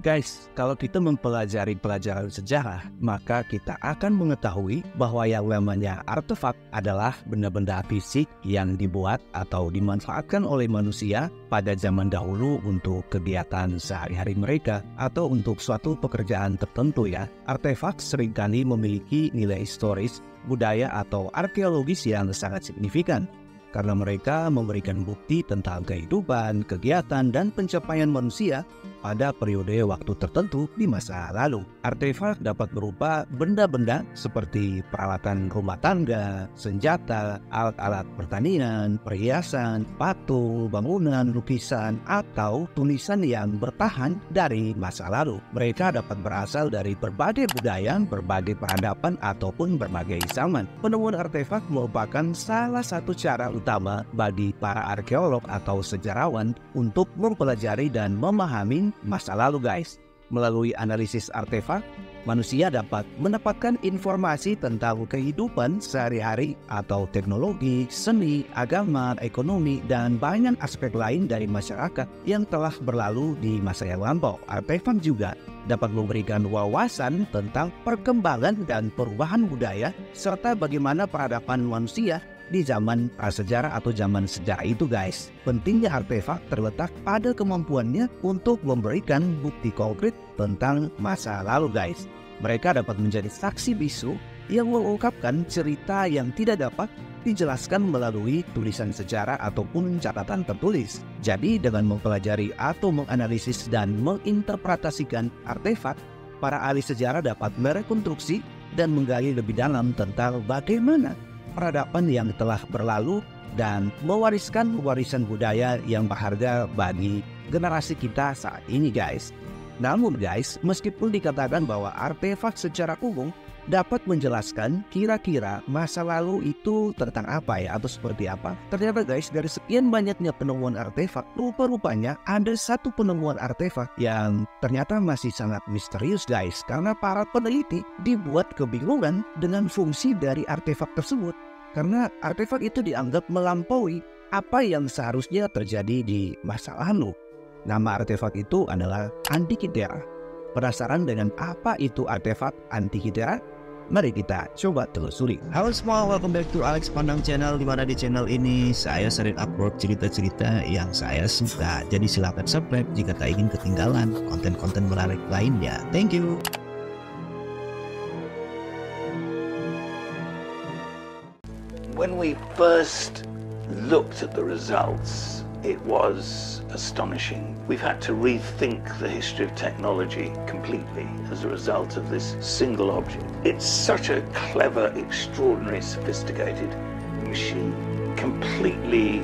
Guys, kalau kita mempelajari pelajaran sejarah, maka kita akan mengetahui bahwa yang namanya artefak adalah benda-benda fisik yang dibuat atau dimanfaatkan oleh manusia pada zaman dahulu untuk kegiatan sehari-hari mereka atau untuk suatu pekerjaan tertentu ya. Artefak seringkali memiliki nilai historis, budaya atau arkeologis yang sangat signifikan, karena mereka memberikan bukti tentang kehidupan, kegiatan, dan pencapaian manusia pada periode waktu tertentu di masa lalu. Artefak dapat berupa benda-benda seperti peralatan rumah tangga, senjata, alat-alat pertanian, perhiasan, patung, bangunan, lukisan, atau tulisan yang bertahan dari masa lalu. Mereka dapat berasal dari berbagai budaya, berbagai peradaban, ataupun berbagai zaman. Penemuan artefak merupakan salah satu cara utama bagi para arkeolog atau sejarawan untuk mempelajari dan memahami masa lalu guys. Melalui analisis artefak, manusia dapat mendapatkan informasi tentang kehidupan sehari-hari atau teknologi, seni, agama, ekonomi, dan banyak aspek lain dari masyarakat yang telah berlalu di masa yang lampau. Artefak juga dapat memberikan wawasan tentang perkembangan dan perubahan budaya serta bagaimana peradaban manusia di zaman prasejarah atau zaman sejarah itu guys. Pentingnya artefak terletak pada kemampuannya untuk memberikan bukti konkret tentang masa lalu guys. Mereka dapat menjadi saksi bisu yang mengungkapkan cerita yang tidak dapat dijelaskan melalui tulisan sejarah ataupun catatan tertulis. Jadi dengan mempelajari atau menganalisis dan menginterpretasikan artefak, para ahli sejarah dapat merekonstruksi dan menggali lebih dalam tentang bagaimana peradaban yang telah berlalu dan mewariskan warisan budaya yang berharga bagi generasi kita saat ini guys. Namun guys, meskipun dikatakan bahwa artefak secara umum dapat menjelaskan kira-kira masa lalu itu tentang apa ya atau seperti apa, ternyata guys dari sekian banyaknya penemuan artefak, rupa-rupanya ada satu penemuan artefak yang ternyata masih sangat misterius guys, karena para peneliti dibuat kebingungan dengan fungsi dari artefak tersebut, karena artefak itu dianggap melampaui apa yang seharusnya terjadi di masa lalu. Nama artefak itu adalah Antikythera. Penasaran dengan apa itu artefak Antikythera? Mari kita coba telusuri. Halo semua, welcome back to Alex Pandang Channel. Dimana di channel ini saya sering upload cerita-cerita yang saya suka. Jadi silahkan subscribe jika tak ingin ketinggalan konten-konten menarik lainnya. Thank you. When we first looked at the results, it was astonishing. We've had to rethink the history of technology completely as a result of this single object. It's such a clever, extraordinary, sophisticated machine. Completely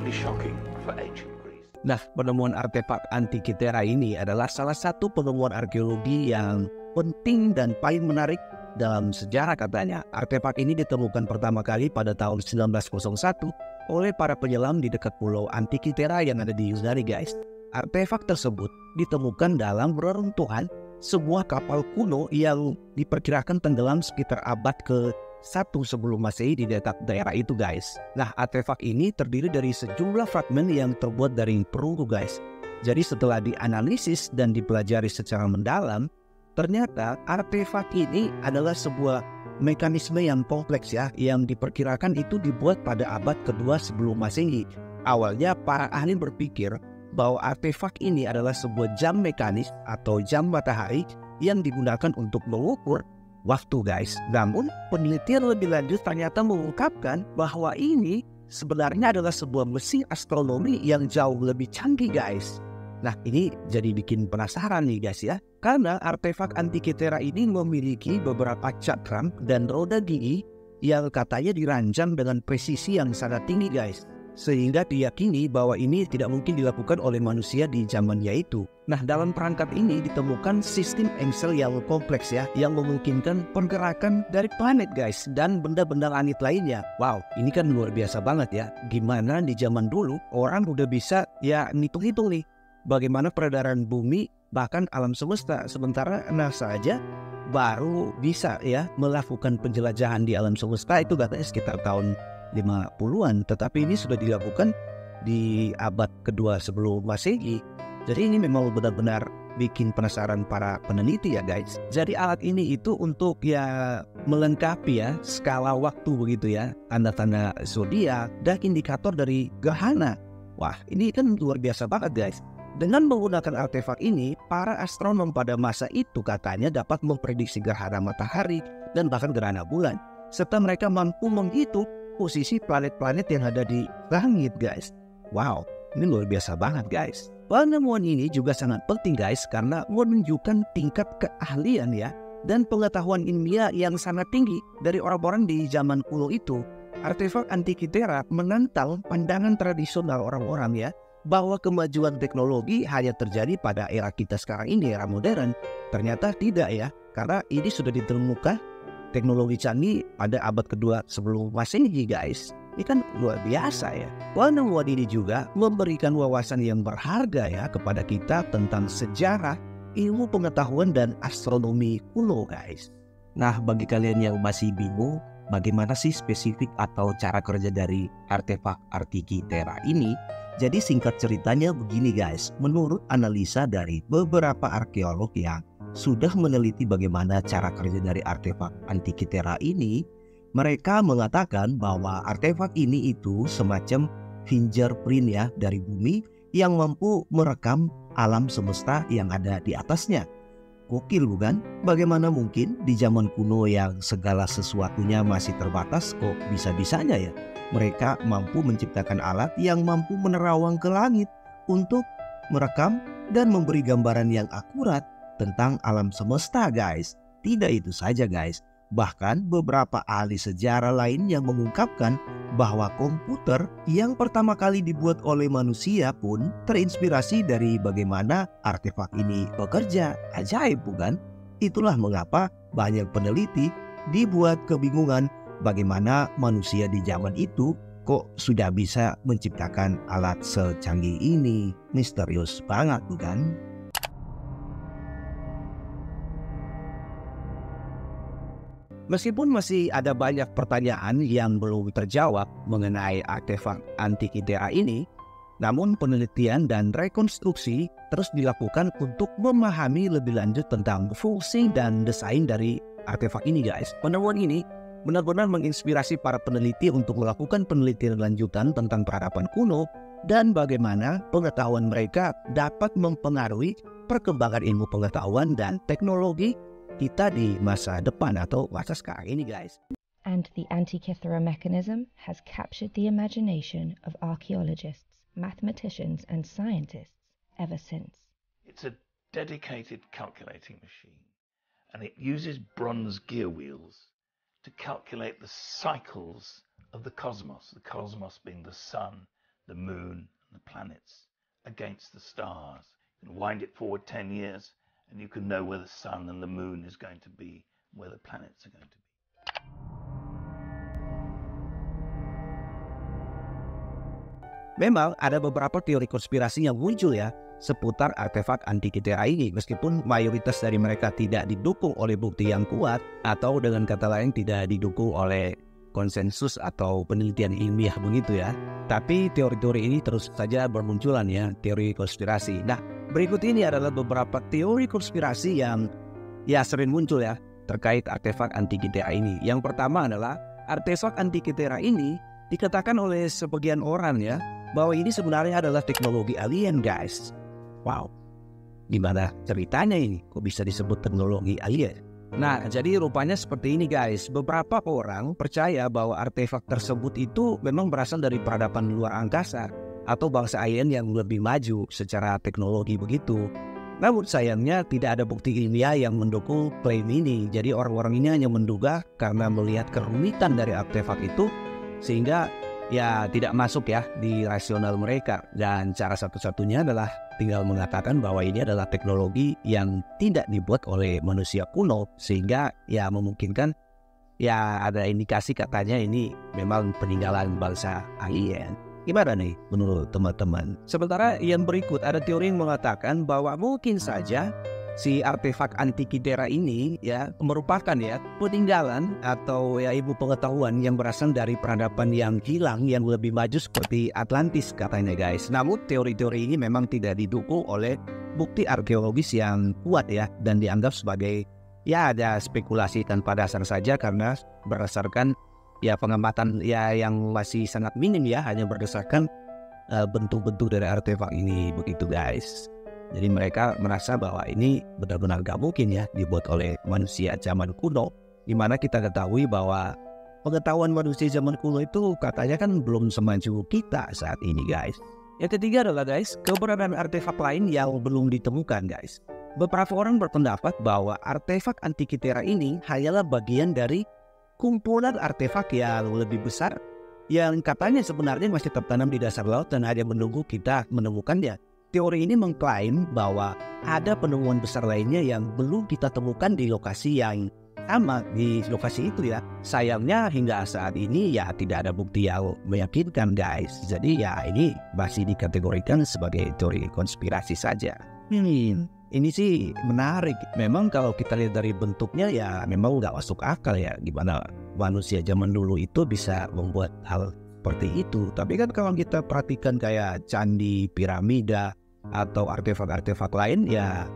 shocking for ancient Greece. Nah, penemuan artefak Antikythera ini adalah salah satu penemuan arkeologi yang penting dan paling menarik dalam sejarah katanya. Artefak ini ditemukan pertama kali pada tahun 1901 oleh para penyelam di dekat pulau Antikythera yang ada di Yunani guys. Artefak tersebut ditemukan dalam reruntuhan sebuah kapal kuno yang diperkirakan tenggelam sekitar abad ke-1 sebelum Masehi di daerah itu guys. Nah, artefak ini terdiri dari sejumlah fragmen yang terbuat dari perunggu guys. Jadi setelah dianalisis dan dipelajari secara mendalam, ternyata artefak ini adalah sebuah mekanisme yang kompleks ya, yang diperkirakan itu dibuat pada abad kedua sebelum Masehi. Awalnya para ahli berpikir bahwa artefak ini adalah sebuah jam mekanis atau jam matahari yang digunakan untuk mengukur waktu guys. Namun penelitian lebih lanjut ternyata mengungkapkan bahwa ini sebenarnya adalah sebuah mesin astronomi yang jauh lebih canggih guys. Nah, ini jadi bikin penasaran nih guys ya, karena artefak Antikythera ini memiliki beberapa cakram dan roda gigi yang katanya dirancang dengan presisi yang sangat tinggi guys, sehingga diyakini bahwa ini tidak mungkin dilakukan oleh manusia di zamannya itu. Nah, dalam perangkat ini ditemukan sistem engsel yang kompleks ya, yang memungkinkan pergerakan dari planet guys dan benda-benda langit lainnya. Wow, ini kan luar biasa banget ya, gimana di zaman dulu orang udah bisa ya ngitung-hitung nih bagaimana peredaran bumi bahkan alam semesta, sementara NASA aja baru bisa ya melakukan penjelajahan di alam semesta itu katanya sekitar tahun 50-an, tetapi ini sudah dilakukan di abad kedua sebelum Masehi. Jadi ini memang benar-benar bikin penasaran para peneliti ya guys. Jadi alat ini itu untuk ya melengkapi ya skala waktu begitu ya, tanda-tanda zodiak dan indikator dari gerhana. Wah, ini kan luar biasa banget guys. Dengan menggunakan artefak ini, para astronom pada masa itu katanya dapat memprediksi gerhana matahari dan bahkan gerhana bulan, serta mereka mampu menghitung posisi planet-planet yang ada di langit guys. Wow, ini luar biasa banget guys. Penemuan ini juga sangat penting guys karena menunjukkan tingkat keahlian ya dan pengetahuan ilmiah yang sangat tinggi dari orang-orang di zaman kuno itu. Artefak Antikythera menantang pandangan tradisional orang-orang ya bahwa kemajuan teknologi hanya terjadi pada era kita sekarang ini, era modern. Ternyata tidak ya, karena ini sudah ditemukan teknologi canggih pada abad kedua sebelum Masehi guys. Ini kan luar biasa ya. Penemuan ini juga memberikan wawasan yang berharga ya kepada kita tentang sejarah, ilmu pengetahuan dan astronomi kuno guys. Nah, bagi kalian yang masih bingung bagaimana sih spesifik atau cara kerja dari artefak Antikythera ini, jadi singkat ceritanya begini guys. Menurut analisa dari beberapa arkeolog yang sudah meneliti bagaimana cara kerja dari artefak Antikythera ini, mereka mengatakan bahwa artefak ini itu semacam fingerprint ya dari bumi yang mampu merekam alam semesta yang ada di atasnya. Gokil bukan? Bagaimana mungkin di zaman kuno yang segala sesuatunya masih terbatas kok bisa-bisanya ya mereka mampu menciptakan alat yang mampu menerawang ke langit untuk merekam dan memberi gambaran yang akurat tentang alam semesta guys. Tidak itu saja guys. Bahkan beberapa ahli sejarah lain yang mengungkapkan bahwa komputer yang pertama kali dibuat oleh manusia pun terinspirasi dari bagaimana artefak ini bekerja. Ajaib bukan? Itulah mengapa banyak peneliti dibuat kebingungan bagaimana manusia di zaman itu kok sudah bisa menciptakan alat secanggih ini. Misterius banget bukan? Meskipun masih ada banyak pertanyaan yang belum terjawab mengenai artefak Antikythera ini, namun penelitian dan rekonstruksi terus dilakukan untuk memahami lebih lanjut tentang fungsi dan desain dari artefak ini guys. Penemuan ini benar-benar menginspirasi para peneliti untuk melakukan penelitian lanjutan tentang peradaban kuno dan bagaimana pengetahuan mereka dapat mempengaruhi perkembangan ilmu pengetahuan dan teknologi kita di masa depan atau masa sekarang ini guys. And the Antikythera mechanism has captured the imagination of archaeologists, mathematicians and scientists ever since. It's a dedicated calculating machine, and it uses bronze gear wheels to calculate the cycles of the cosmos being the sun, the moon and the planets against the stars. You can wind it forward 10 years and you can know where the sun and the moon is going to be, where the planets are going to be. Memang ada beberapa teori konspirasi yang muncul ya seputar artefak Antikythera ini, meskipun mayoritas dari mereka tidak didukung oleh bukti yang kuat atau dengan kata lain tidak didukung oleh konsensus atau penelitian ilmiah begitu ya. Tapi teori-teori ini terus saja bermunculan ya, teori konspirasi. Nah, berikut ini adalah beberapa teori konspirasi yang ya sering muncul ya terkait artefak Antikythera ini. Yang pertama adalah artefak Antikythera ini dikatakan oleh sebagian orang ya bahwa ini sebenarnya adalah teknologi alien guys. Wow, gimana ceritanya ini? Kok bisa disebut teknologi alien? Nah, jadi rupanya seperti ini guys. Beberapa orang percaya bahwa artefak tersebut itu memang berasal dari peradaban luar angkasa atau bangsa alien yang lebih maju secara teknologi begitu. Namun sayangnya tidak ada bukti ilmiah yang mendukung klaim ini. Jadi orang-orang ini hanya menduga karena melihat kerumitan dari artefak itu sehingga ya tidak masuk ya di rasional mereka. Dan cara satu-satunya adalah tinggal mengatakan bahwa ini adalah teknologi yang tidak dibuat oleh manusia kuno, sehingga ya memungkinkan ya ada indikasi katanya ini memang peninggalan bangsa alien. Gimana nih menurut teman-teman? Sementara yang berikut ada teori yang mengatakan bahwa mungkin saja si artefak Antikythera ini ya merupakan ya peninggalan atau ya ilmu pengetahuan yang berasal dari peradaban yang hilang yang lebih maju seperti Atlantis katanya guys. Namun teori-teori ini memang tidak didukung oleh bukti arkeologis yang kuat ya, dan dianggap sebagai ya ada spekulasi tanpa dasar saja karena berdasarkan ya pengamatan ya yang masih sangat minim ya, hanya berdasarkan bentuk-bentuk dari artefak ini begitu guys. Jadi mereka merasa bahwa ini benar-benar gak mungkin ya dibuat oleh manusia zaman kuno, dimana kita ketahui bahwa pengetahuan manusia zaman kuno itu katanya kan belum semaju kita saat ini guys. Yang ketiga adalah guys, keberadaan artefak lain yang belum ditemukan guys. Beberapa orang berpendapat bahwa artefak Antikythera ini hanyalah bagian dari kumpulan artefak yang lebih besar yang katanya sebenarnya masih tertanam di dasar laut dan hanya menunggu kita menemukannya. Teori ini mengklaim bahwa ada penemuan besar lainnya yang belum kita temukan di lokasi yang sama di lokasi itu ya. Sayangnya hingga saat ini ya tidak ada bukti yang meyakinkan guys. Jadi ya ini masih dikategorikan sebagai teori konspirasi saja. Ini sih menarik. Memang kalau kita lihat dari bentuknya ya memang nggak masuk akal ya. Gimana manusia zaman dulu itu bisa membuat hal seperti itu. Tapi kan kalau kita perhatikan kayak candi, piramida, atau artefak-artefak lain ya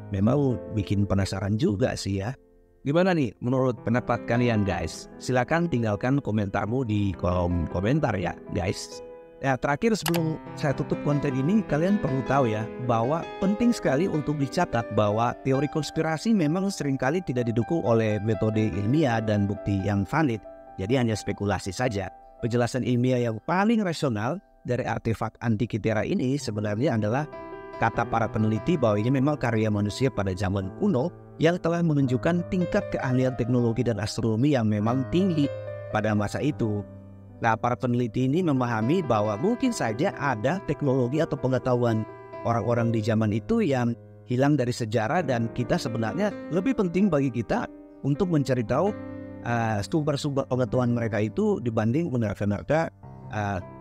memang bikin penasaran juga sih ya. Gimana nih menurut pendapat kalian guys? Silakan tinggalkan komentarmu di kolom komentar ya guys. Ya terakhir sebelum saya tutup konten ini, kalian perlu tahu ya bahwa penting sekali untuk dicatat bahwa teori konspirasi memang seringkali tidak didukung oleh metode ilmiah dan bukti yang valid. Jadi hanya spekulasi saja. Penjelasan ilmiah yang paling rasional dari artefak Antikythera ini sebenarnya adalah kata para peneliti bahwa ini memang karya manusia pada zaman kuno yang telah menunjukkan tingkat keahlian teknologi dan astronomi yang memang tinggi pada masa itu. Nah, para peneliti ini memahami bahwa mungkin saja ada teknologi atau pengetahuan orang-orang di zaman itu yang hilang dari sejarah, dan kita sebenarnya lebih penting bagi kita untuk mencari tahu sumber-sumber pengetahuan mereka itu dibanding menerka-nerka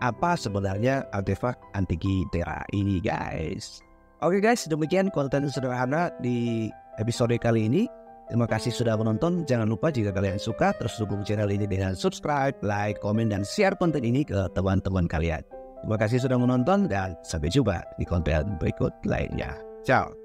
apa sebenarnya artefak Antikythera ini guys. Oke guys, demikian konten sederhana di episode kali ini. Terima kasih sudah menonton. Jangan lupa jika kalian suka, terus dukung channel ini dengan subscribe, like, komen, dan share konten ini ke teman-teman kalian. Terima kasih sudah menonton dan sampai jumpa di konten berikut lainnya. Ciao.